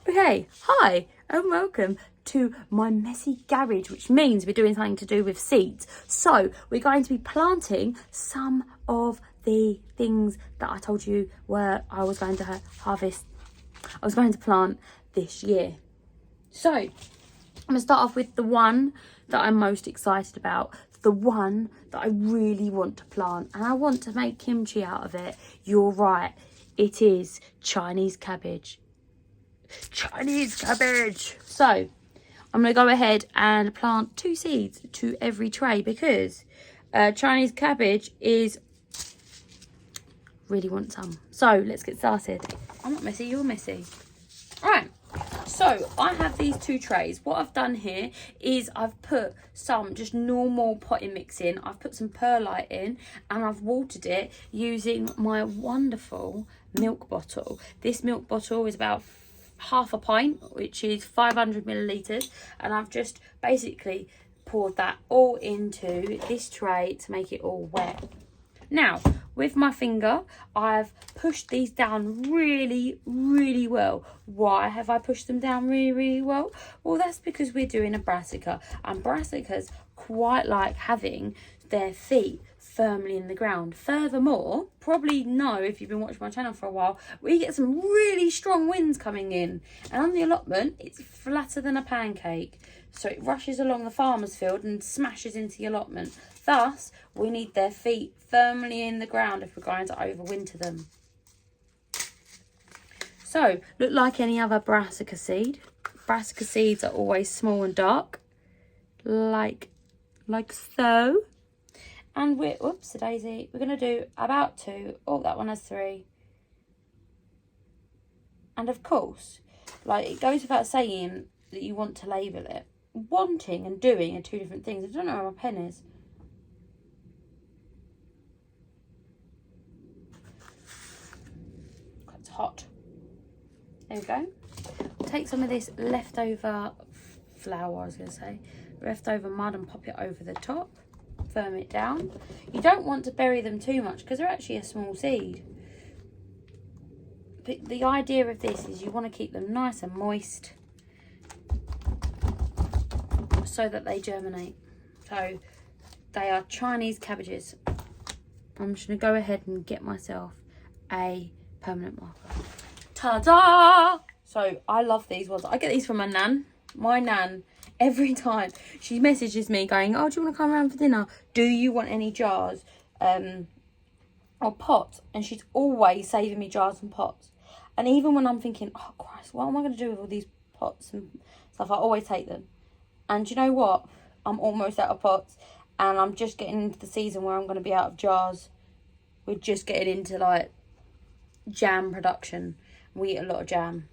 Okay, hi and welcome to my messy garage, which means we're doing something to do with seeds. So we're going to be planting some of the things that I told you I was going to harvest. I was going to plant this year. So I'm going to start off with the one that I'm most excited about. The one that I really want to plant, and I want to make kimchi out of it. You're right, it is Chinese cabbage. Chinese cabbage. So I'm going to go ahead and plant 2 seeds to every tray because Chinese cabbage is really want some. So let's get started. I'm not messy, you're messy. All right, so I have these 2 trays. What I've done here is I've put some just normal potting mix in. I've put some perlite in and I've watered it using my wonderful milk bottle. This milk bottle is about half a pint, which is 500 millilitres, and I've just basically poured that all into this tray to make it all wet. Now with my finger I've pushed these down really well. Why have I pushed them down really well? Well, that's because we're doing a brassica, and brassicas quite like having their feet firmly in the ground. Furthermore, probably know if you've been watching my channel for a while, we get some really strong winds coming in, and on the allotment it's flatter than a pancake, so it rushes along the farmer's field and smashes into the allotment. Thus we need their feet firmly in the ground if we're going to overwinter them. So look like any other brassica seed. Brassica seeds are always small and dark, like so. And we're, whoops, a daisy, we're going to do about 2. Oh, that one has 3. And of course, like, it goes without saying that you want to label it. Wanting and doing are 2 different things. I don't know where my pen is. It's hot. There we go. Take some of this leftover flour, I was going to say, leftover mud, and pop it over the top. Firm it down. You don't want to bury them too much because they're actually a small seed. But the idea of this is you want to keep them nice and moist so that they germinate. So they are Chinese cabbages. I'm just going to go ahead and get myself a permanent marker. Ta-da! So I love these ones. I get these from my nan. My nan, every time she messages me going, oh, do you want to come around for dinner? Do you want any jars or pots? And she's always saving me jars and pots. And even when I'm thinking, oh Christ, what am I going to do with all these pots and stuff, I always take them. And you know what? I'm almost out of pots, and I'm just getting into the season where I'm going to be out of jars. We're just getting into like jam production. We eat a lot of jam.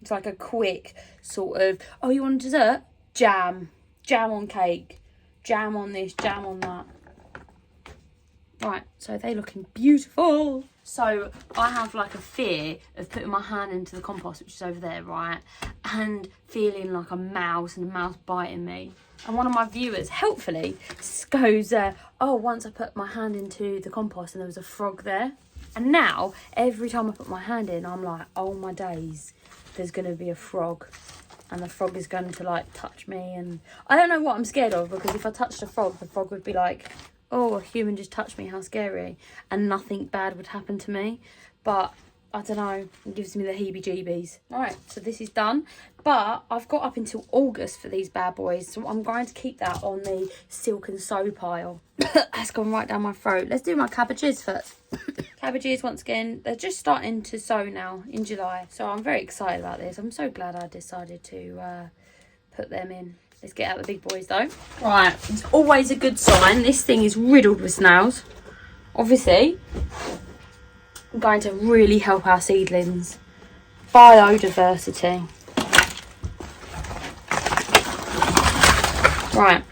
It's like a quick sort of, oh, you want dessert? Jam. Jam on cake. Jam on this, jam on that. Right, so they're looking beautiful. So I have like a fear of putting my hand into the compost, which is over there, right? And feeling like a mouse and a mouse biting me. And one of my viewers, helpfully, goes, oh, once I put my hand into the compost and there was a frog there. And now, every time I put my hand in, I'm like, oh my days, there's going to be a frog. And the frog is going to, like, touch me. And I don't know what I'm scared of, because if I touched a frog, the frog would be like, oh, a human just touched me, how scary. And nothing bad would happen to me. But I don't know, it gives me the heebie-jeebies. Right, so this is done. But I've got up until August for these bad boys, so I'm going to keep that on the silk and sow pile. That's gone right down my throat. Let's do my cabbages first. Cabbages, once again, they're just starting to sow now in July. So I'm very excited about this. I'm so glad I decided to put them in. Let's get out the big boys though. Right, it's always a good sign. This thing is riddled with snails. Obviously, I'm going to really help our seedlings. Biodiversity. Right.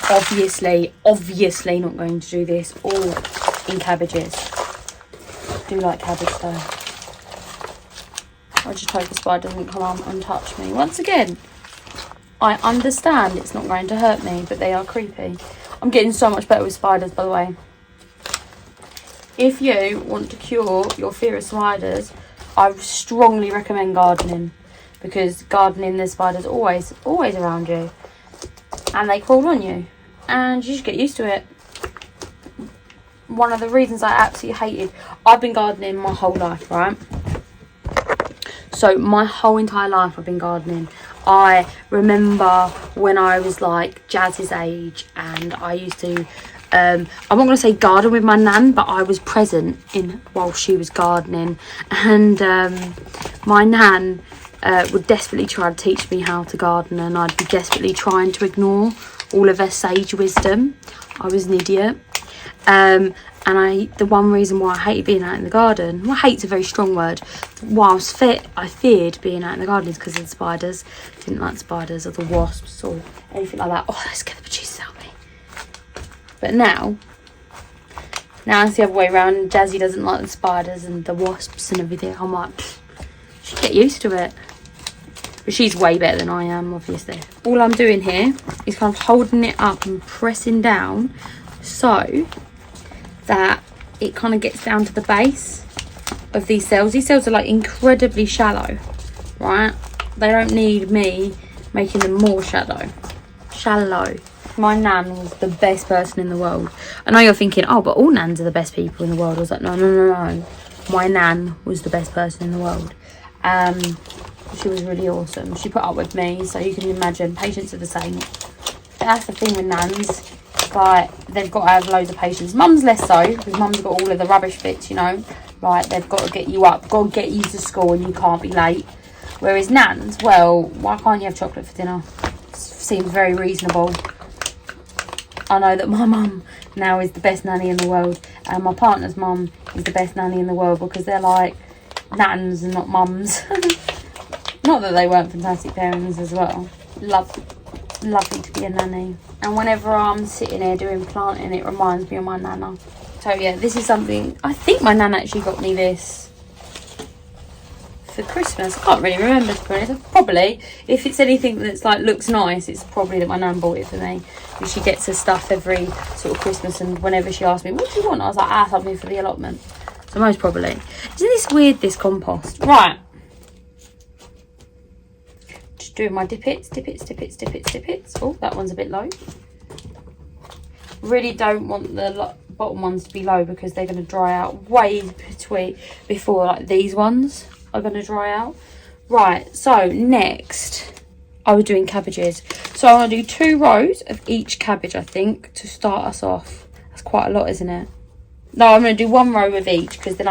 Obviously not going to do this all in cabbages. I do like cabbage though. I just hope the spider doesn't come on and touch me. Once again, I understand it's not going to hurt me, but they are creepy. I'm getting so much better with spiders, by the way. If you want to cure your fear of spiders, I strongly recommend gardening, because gardening, there's spiders always around you, and they crawl on you, and you just get used to it. One of the reasons I absolutely hated, I've been gardening my whole life, right? So my whole entire life I've been gardening. I remember when I was like Jazz's age, and I used to I'm not going to say garden with my nan, but I was present while she was gardening, and my nan would desperately try to teach me how to garden, and I'd be desperately trying to ignore all of her sage wisdom. I was an idiot. The one reason why I hated being out in the garden, well, hate's a very strong word, whilst I feared being out in the garden, is because of the spiders. Didn't like spiders or the wasps or anything like that. Oh, let's get the producers out of me. But now it's the other way around. Jazzy doesn't like the spiders and the wasps and everything. I'm like, she'd get used to it. But she's way better than I am, obviously. All I'm doing here is kind of holding it up and pressing down so that it kind of gets down to the base of these cells. These cells are like incredibly shallow, right? They don't need me making them more shallow. My nan was the best person in the world. I know you're thinking, oh, but all nans are the best people in the world. I was like, no. My nan was the best person in the world. She was really awesome. She put up with me, so you can imagine patients are the same. That's the thing with nans. Like, they've got to have loads of patience. Mum's less so, because mum's got all of the rubbish bits, you know. Like, they've got to get you up, got to get you to school, and you can't be late. Whereas nans, well, why can't you have chocolate for dinner? Seems very reasonable. I know that my mum now is the best nanny in the world, and my partner's mum is the best nanny in the world, because they're like nans and not mums. Not that they weren't fantastic parents as well. Lovely to be a nanny. And whenever I'm sitting here doing planting, it reminds me of my nana. So yeah, this is something, I think my nana actually got me this for Christmas. I can't really remember, to be honest. Probably, if it's anything that's like looks nice, it's probably that my nan bought it for me. Because she gets her stuff every sort of Christmas, and whenever she asked me, what do you want? I was like, something for the allotment. So most probably. Isn't this weird, this compost? Right. Just doing my dippets. Oh, that one's a bit low. Really don't want the bottom ones to be low, because they're going to dry out way before like these ones are going to dry out. Right, so next I was doing cabbages. So I'm going to do 2 rows of each cabbage, I think, to start us off. That's quite a lot, isn't it? No, I'm going to do 1 row of each, because then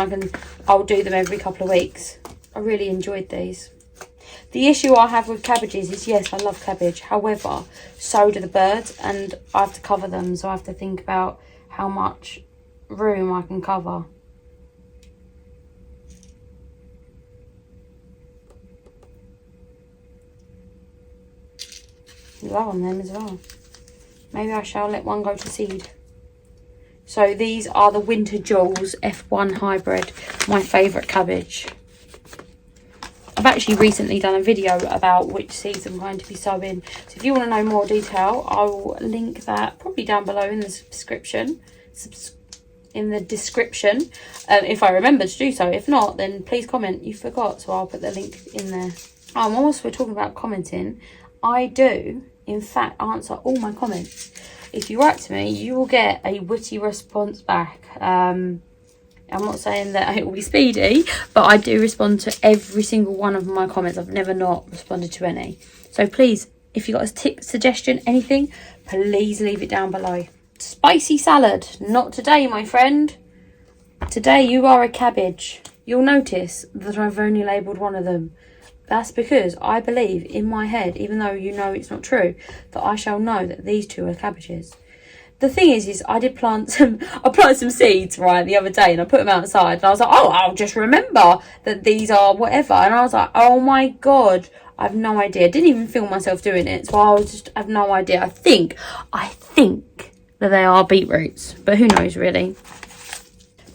I'll do them every couple of weeks. I really enjoyed these. The issue I have with cabbages is, yes, I love cabbage. However, so do the birds, and I have to cover them. So I have to think about how much room I can cover. Low on them as well. Maybe I shall let one go to seed. So these are the Winter Jewels F1 hybrid, my favourite cabbage. I've actually recently done a video about which seeds I'm going to be sowing. So if you want to know more detail, I will link that probably down below in the description. If I remember to do so. If not, then please comment. You forgot, so I'll put the link in there. And whilst we're talking about commenting, I do, in fact, answer all my comments. If you write to me, you will get a witty response back. I'm not saying that it will be speedy, but I do respond to every single one of my comments. I've never not responded to any. So please, if you've got a tip, suggestion, anything, please leave it down below. Spicy salad. Not today, my friend. Today you are a cabbage. You'll notice that I've only labelled one of them. That's because I believe in my head, even though you know it's not true, that I shall know that these 2 are cabbages. The thing is I planted some seeds, right, the other day, and I put them outside, and I was like, oh, I'll just remember that these are whatever. And I was like, oh my God, I have no idea. I didn't even film myself doing it, so I have no idea. I think that they are beetroots, but who knows, really.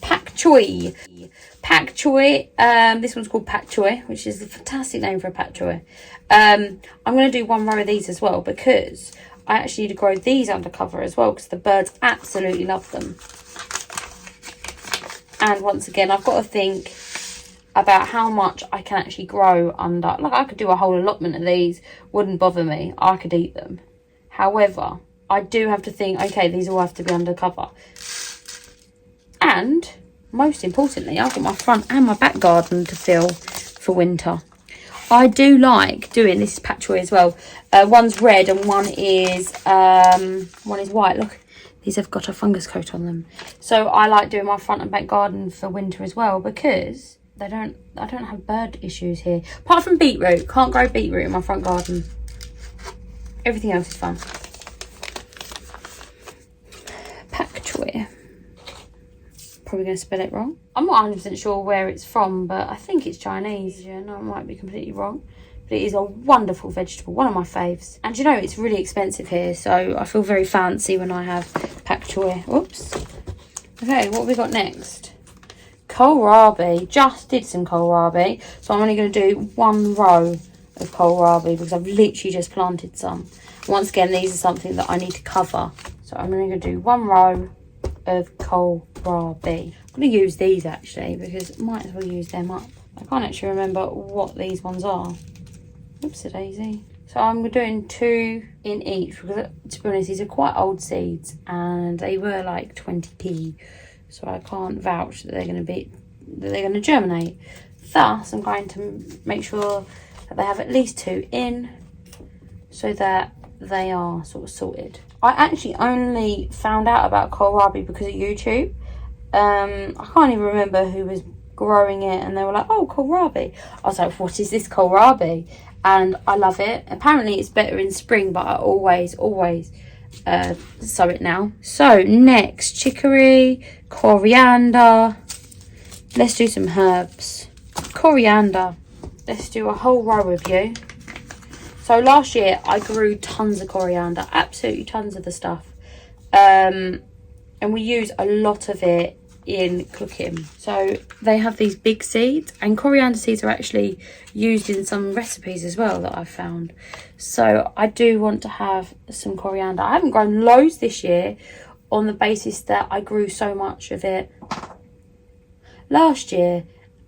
Pak choy. This one's called pak choy, which is a fantastic name for a pak choy. I'm going to do 1 row of these as well, because I actually need to grow these under cover as well, because the birds absolutely love them. And once again, I've got to think about how much I can actually grow under. Like, I could do a whole allotment of these, wouldn't bother me. I could eat them. However, I do have to think, okay, these all have to be under cover. And most importantly, I've got my front and my back garden to fill for winter. I do like doing, this is patchouli as well. One's red and one is white. Look, these have got a fungus coat on them. So I like doing my front and back garden for winter as well, because I don't have bird issues here. Apart from beetroot. Can't grow beetroot in my front garden. Everything else is fun. Patchouli. Probably going to spell it wrong. I'm not 100% sure where it's from, but I think it's Chinese. Yeah, no, I might be completely wrong. But it is a wonderful vegetable, one of my faves. And you know, it's really expensive here, so I feel very fancy when I have pak choi. Oops. Okay, what have we got next? Kohlrabi. Just did some kohlrabi, so I'm only going to do one row of kohlrabi because I've literally just planted some. Once again, these are something that I need to cover, so I'm only going to do one row of kohlrabi. I'm going to use these actually because I might as well use them up. I can't actually remember what these ones are. Oopsie daisy. So I'm doing 2 in each because, to be honest, these are quite old seeds and they were like 20p, so I can't vouch that they're going to germinate. Thus, I'm going to make sure that they have at least 2 in, so that they are sort of sorted. I actually only found out about kohlrabi because of YouTube. I can't even remember who was growing it, and they were like, oh, kohlrabi. I was like, what is this kohlrabi? And I love it. Apparently it's better in spring, but I always sow it now. So next, chicory, coriander. Let's do some herbs. Coriander. Let's do a whole row of you. So last year I grew tons of coriander, absolutely tons of the stuff. And we use a lot of it in cooking. So they have these big seeds, and coriander seeds are actually used in some recipes as well that I've found. So I do want to have some coriander. I haven't grown loads this year on the basis that I grew so much of it last year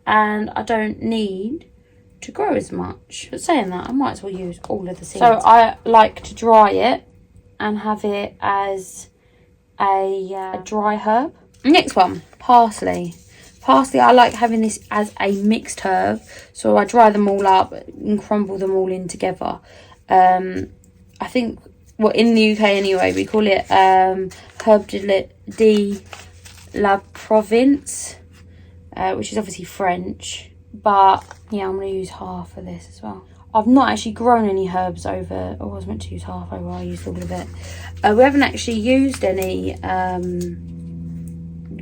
and I don't need to grow as much. But saying that, I might as well use all of the seeds. So I like to dry it and have it as a dry herb. Next one, parsley. Parsley, I like having this as a mixed herb. So I dry them all up and crumble them all in together. I think, well, in the UK anyway, we call it herb de la Province, which is obviously French. But yeah, I'm going to use half of this as well. I've not actually grown any herbs over, I was meant to use half over, I used all of it. We haven't actually used any,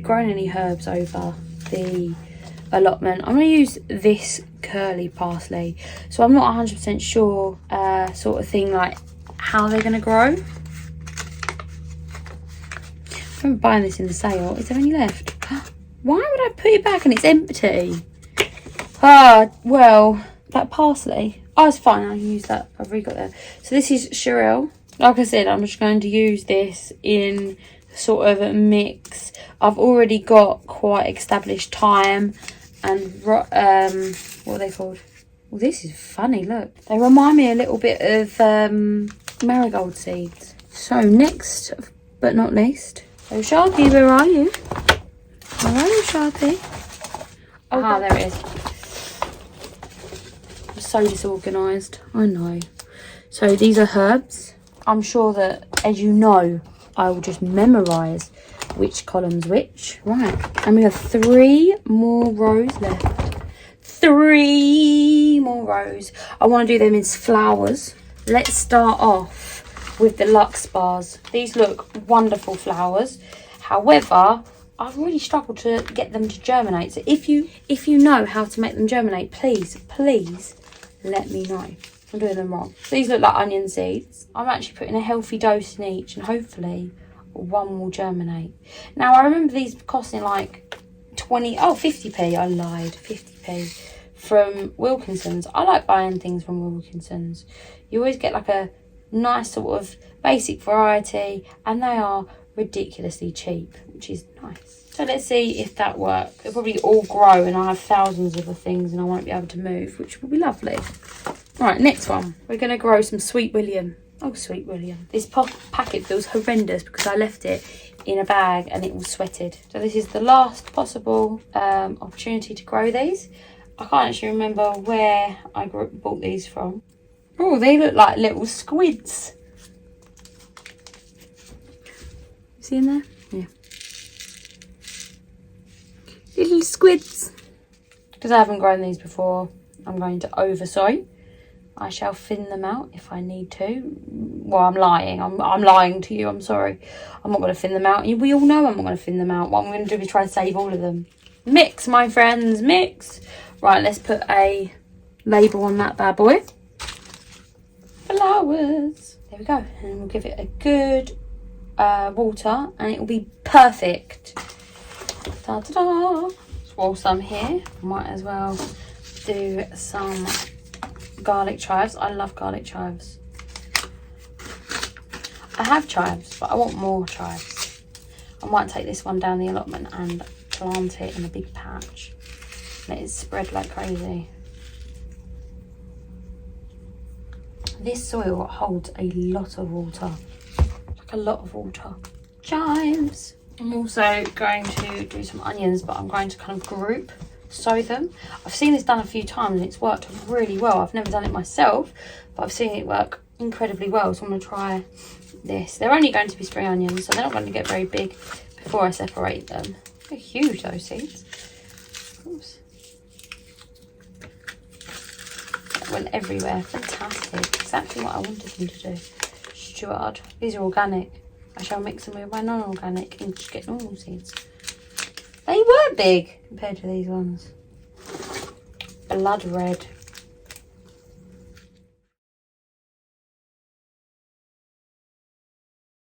grown any herbs over the allotment. I'm going to use this curly parsley. So I'm not 100% sure, sort of thing, like how they're going to grow. I'm buying this in the sale. Is there any left? Why would I put it back and it's empty? Well, that parsley. Oh, it's fine. I can use that. I've already got that. So this is Cherelle. Like I said, I'm just going to use this in sort of a mix. I've already got quite established thyme and what are they called? Well, this is funny. Look, they remind me a little bit of marigold seeds. So next, but not least, oh Sharpie, where are you? Where are you, Sharpie? Oh, there it is. So disorganised, I know. So these are herbs. I'm sure that, as you know, I will just memorise which column's which. Right, and we have 3 more rows left. 3 more rows. I want to do them in flowers. Let's start off with the Lux bars. These look wonderful flowers. However, I've really struggled to get them to germinate. So if you know how to make them germinate, please let me know. I'm doing them wrong. These look like onion seeds. I'm actually putting a healthy dose in each, and hopefully one will germinate. Now, I remember these costing like 50p. I lied, 50p from Wilkinson's. I like buying things from Wilkinson's. You always get like a nice sort of basic variety, and they are ridiculously cheap. which is nice. So let's see if that works. They'll probably all grow and I have thousands of the things and I won't be able to move, which will be lovely. Right, next one. We're going to grow some Sweet William. Oh, Sweet William. This packet feels horrendous because I left it in a bag and it was sweated. So this is the last possible opportunity to grow these. I can't actually remember where I bought these from. Oh, they look like little squids. See in there? Yeah. Little squids. Because I haven't grown these before, I'm going to over-sow. I shall thin them out if I need to. Well, I'm lying. I'm lying to you. I'm sorry. I'm not going to thin them out. We all know I'm not going to thin them out. What I'm going to do is try to save all of them. Mix, my friends. Mix. Right, let's put a label on that bad boy. Flowers. There we go. And we'll give it a good water and it will be perfect. Ta-da-da. Whilst I'm here, might as well do some garlic chives. I love garlic chives. I have chives, but I want more chives. I might take this one down the allotment and plant it in a big patch. Let it spread like crazy. This soil holds a lot of water. Like a lot of water. Chives. I'm also going to do some onions, but I'm going to kind of group sow them. I've seen this done a few times and it's worked really well. I've never done it myself, but I've seen it work incredibly well. So I'm going to try this. They're only going to be spring onions, so they're not going to get very big before I separate them. They're huge, those seeds. Oops. That went everywhere. Fantastic. Exactly what I wanted them to do. Stuart. These are organic. I shall mix them with my non-organic and just get normal seeds. They were big compared to these ones. Blood red.